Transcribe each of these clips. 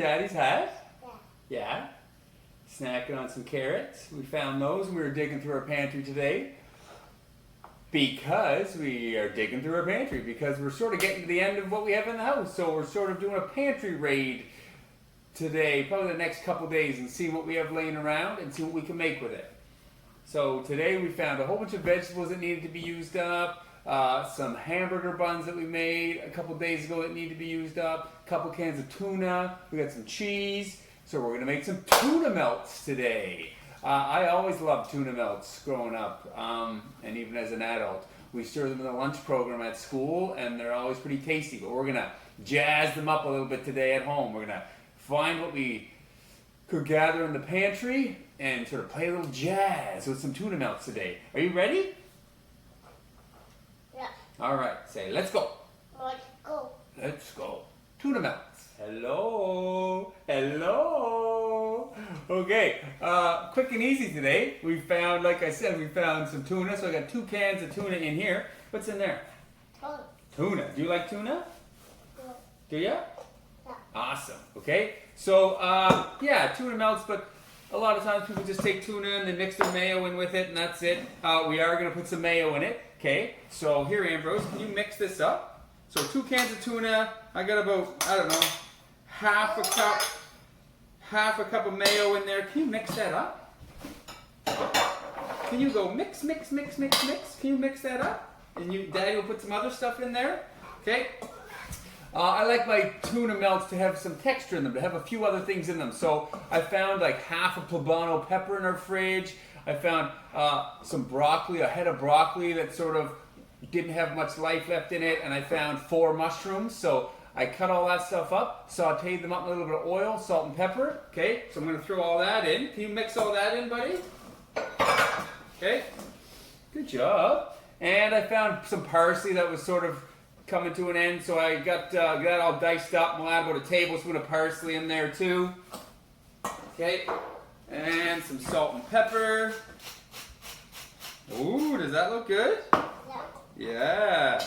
Daddy's hat? Yeah. Snacking on some carrots. We found those when we were digging through our pantry today. Because we are digging through our pantry. Because we're sort of getting to the end of what we have in the house. So we're sort of doing a pantry raid today, probably the next couple days, and see what we have laying around and see what we can make with it. So today we found a whole bunch of vegetables that needed to be used up, some hamburger buns that we made a couple days ago that need to be used up, a couple cans of tuna, we got some cheese, so we're going to make some tuna melts today. I always loved tuna melts growing up, and even as an adult. We serve them in the lunch program at school, and they're always pretty tasty, but we're going to jazz them up a little bit today at home. We're going to find what we could gather in the pantry and sort of play a little jazz with some tuna melts today. Are you ready? Yeah. All right, say let's go. Let's go. Let's go. Tuna melts. Hello. Hello. Okay, quick and easy today. We found, like I said, we found some tuna. So I got 2 cans of tuna in here. What's in there? Tuna. Tuna. Do you like tuna? Yeah. Do you? Yeah. Awesome. Okay. So, yeah, tuna melts, but a lot of times people just take tuna and they mix their mayo in with it, and that's it. We are going to put some mayo in it. Okay. So here, Ambrose, can you mix this up? So 2 cans of tuna. I got about, I don't know, half a cup of mayo in there. Can you mix that up? Can you go mix, mix, mix, mix, mix? Can you mix that up? And Daddy will put some other stuff in there. Okay. I like my tuna melts to have some texture in them, to have a few other things in them. So I found like half a poblano pepper in our fridge. I found some broccoli, a head of broccoli that sort of didn't have much life left in it. And I found 4 mushrooms. So I cut all that stuff up, sauteed them up in a little bit of oil, salt and pepper. Okay, so I'm going to throw all that in. Can you mix all that in, buddy? Okay, good job. And I found some parsley that was sort of coming to an end, so I got that all diced up, and we'll add about a tablespoon of parsley in there too. Okay, and some salt and pepper. Ooh, does that look good? Yeah. Yeah,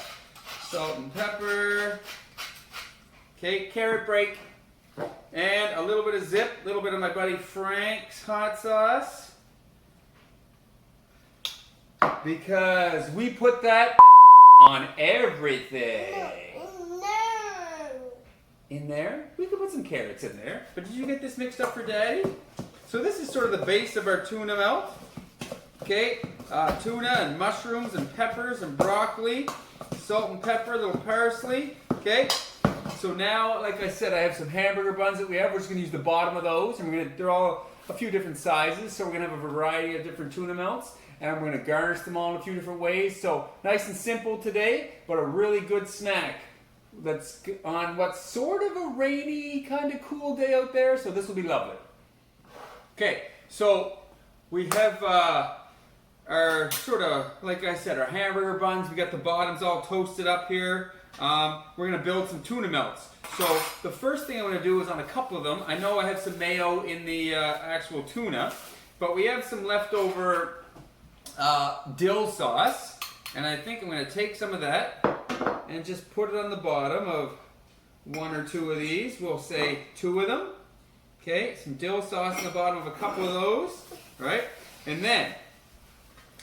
salt and pepper. Okay, carrot break, and a little bit of zip, a little bit of my buddy Frank's hot sauce. Because we put that on everything. No. In there? We could put some carrots in there. But did you get this mixed up for Daddy? So this is sort of the base of our tuna melt. Okay, tuna and mushrooms and peppers and broccoli, salt and pepper, a little parsley. Okay, so now, like I said, I have some hamburger buns that we have. We're just going to use the bottom of those, and they're all a few different sizes. So we're going to have a variety of different tuna melts. And I'm going to garnish them all in a few different ways. So nice and simple today, but a really good snack that's on what's sort of a rainy, kind of cool day out there. So this will be lovely. Okay, so we have our sort of, like I said, our hamburger buns. We got the bottoms all toasted up here. We're going to build some tuna melts. So the first thing I'm going to do is on a couple of them. I know I have some mayo in the actual tuna, but we have some leftover dill sauce, and I think I'm going to take some of that and just put it on the bottom of 1 or 2 of these. We'll say 2 of them. Okay, some dill sauce on the bottom of a couple of those, right? And then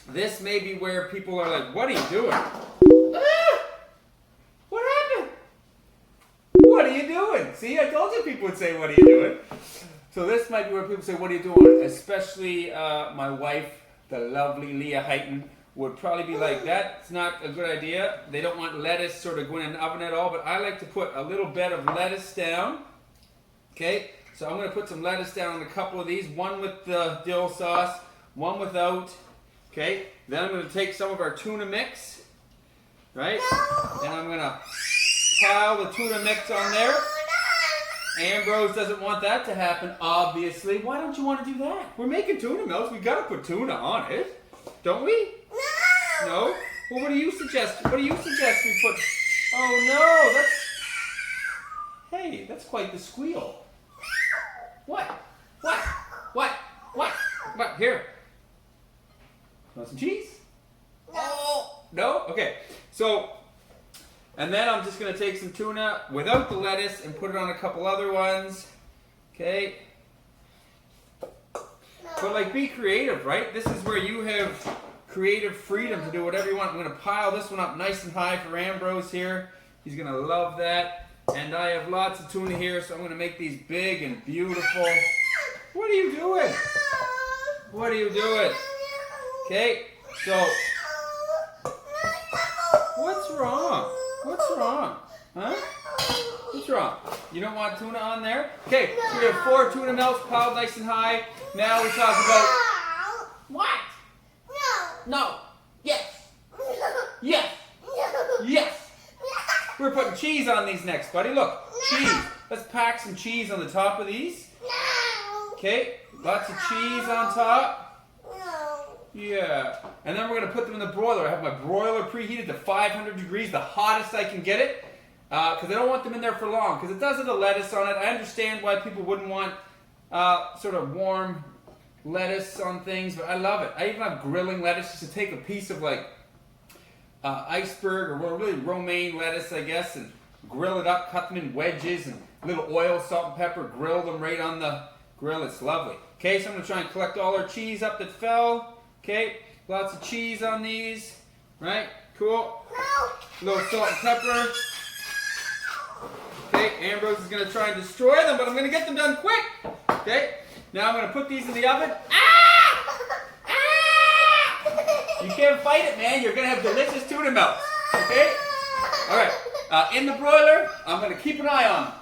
this may be where people are like, "What are you doing? Ah! What happened? What are you doing?" See, I told you people would say, "What are you doing?" So this might be where people say, "What are you doing?" Especially my wife, the lovely Leah Heighton, would probably be like, "That's not a good idea." They don't want lettuce sort of going in the oven at all, but I like to put a little bed of lettuce down. Okay, so I'm going to put some lettuce down on a couple of these, one with the dill sauce, one without. Okay, then I'm going to take some of our tuna mix, right? And I'm going to pile the tuna mix on there. Ambrose doesn't want that to happen, obviously. Why don't you want to do that? We're making tuna melts. We got to put tuna on it, don't we? No. Well, what do you suggest? What do you suggest we put? Oh no, that's. Hey, that's quite the squeal. What? What? What? What? What? Here. Want some cheese? No. No? Okay. So. And then I'm just going to take some tuna without the lettuce and put it on a couple other ones. Okay. But like, be creative, right? This is where you have creative freedom to do whatever you want. I'm gonna pile this one up nice and high for Ambrose here. He's gonna love that. And I have lots of tuna here, so I'm gonna make these big and beautiful. What are you doing? What are you doing? Okay, so what's wrong? What's wrong? Huh? What's wrong? You don't want tuna on there? Okay, so we have 4 tuna melts piled nice and high. Now we talk about what? No. Yes. Yes. Yes. We're putting cheese on these next, buddy. Look, cheese. Let's pack some cheese on the top of these. Okay, lots of cheese on top. Yeah. And then we're going to put them in the broiler. I have my broiler preheated to 500 degrees, the hottest I can get it. Because I don't want them in there for long. Because it does have the lettuce on it. I understand why people wouldn't want sort of warm lettuce on things, but I love it. I even have grilling lettuce just to take a piece of like iceberg or really romaine lettuce, I guess, and grill it up, cut them in wedges, and a little oil, salt, and pepper, grill them right on the grill. It's lovely. Okay, so I'm going to try and collect all our cheese up that fell. Okay, lots of cheese on these. Right? Cool. A little salt and pepper. Okay, Ambrose is going to try and destroy them, but I'm going to get them done quick. Okay, now I'm going to put these in the oven. Ah! Ah! You can't fight it, man. You're going to have delicious tuna melts. Okay? All right, in the broiler, I'm going to keep an eye on them.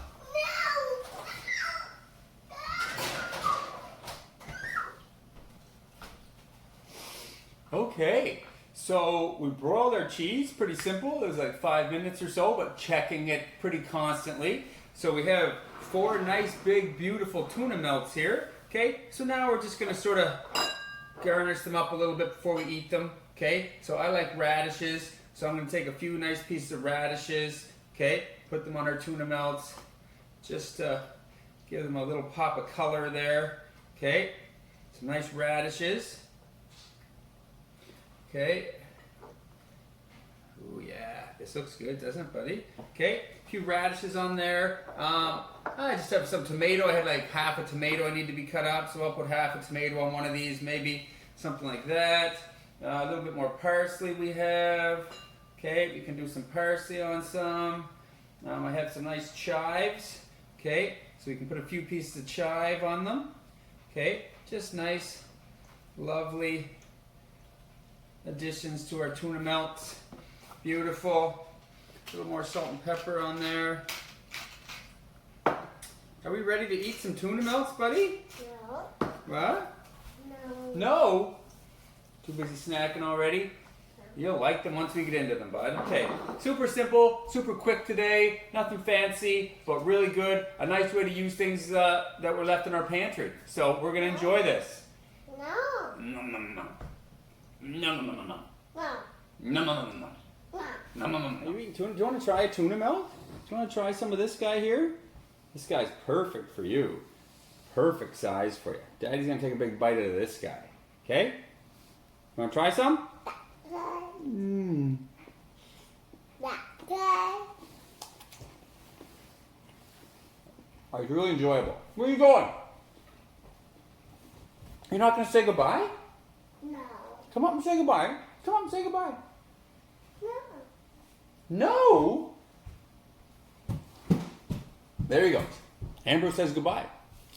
Okay, so we broiled our cheese, pretty simple. It was like 5 minutes or so, but checking it pretty constantly. So we have 4 nice, big, beautiful tuna melts here. Okay, so now we're just gonna sort of garnish them up a little bit before we eat them. Okay, so I like radishes, so I'm gonna take a few nice pieces of radishes. Okay, put them on our tuna melts, just to give them a little pop of color there. Okay, some nice radishes. Okay. Oh yeah, this looks good, doesn't it, buddy? Okay, a few radishes on there. I just have some tomato. I had like half a tomato I need to be cut up, so I'll put half a tomato on one of these, maybe something like that. A little bit more parsley we have. Okay, we can do some parsley on some. I have some nice chives. Okay, so we can put a few pieces of chive on them. Okay, just nice, lovely additions to our tuna melts. Beautiful. A little more salt and pepper on there. Are we ready to eat some tuna melts, buddy? No. What? No. No? Too busy snacking already? You'll like them once we get into them, bud. Okay, super simple, super quick today, nothing fancy, but really good. A nice way to use things that were left in our pantry. So we're gonna enjoy this. No. No, no, no. No, no, no, no, no. No. No, no, no, no, no. No. No, no, no, no. Are you eating tuna? Do you want to try a tuna melt? Do you want to try some of this guy here? This guy's perfect for you. Perfect size for you. Daddy's gonna take a big bite out of this guy. Okay? You want to try some? Mmm. Oh, it's really enjoyable. Where are you going? You're not gonna say goodbye? No. Come up and say goodbye. Come up and say goodbye. No. No? There you go. Ambrose says goodbye.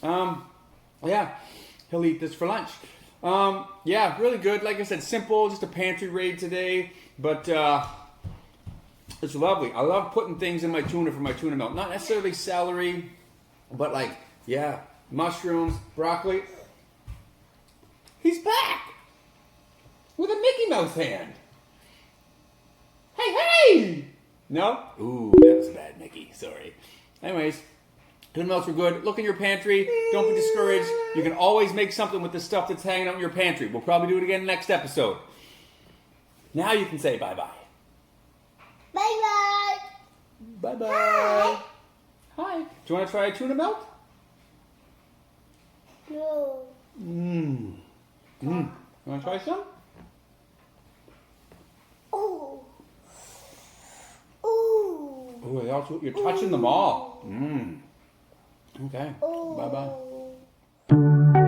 Yeah, he'll eat this for lunch. Yeah, really good. Like I said, simple, just a pantry raid today, but it's lovely. I love putting things in my tuna for my tuna melt. Not necessarily celery, but like, yeah, mushrooms, broccoli. He's back with a Mickey Mouse hand. Hey, hey! No? Ooh, that was bad, Mickey. Sorry. Anyways, tuna melts were good. Look in your pantry. Don't be discouraged. You can always make something with the stuff that's hanging out in your pantry. We'll probably do it again next episode. Now you can say bye-bye. Bye-bye. Bye-bye. Hi. Hi. Do you want to try a tuna melt? No. Mmm. Mmm. You want to try some? Ooh. Ooh. Ooh, you're touching them all. Mmm. Okay. Oh. Bye-bye.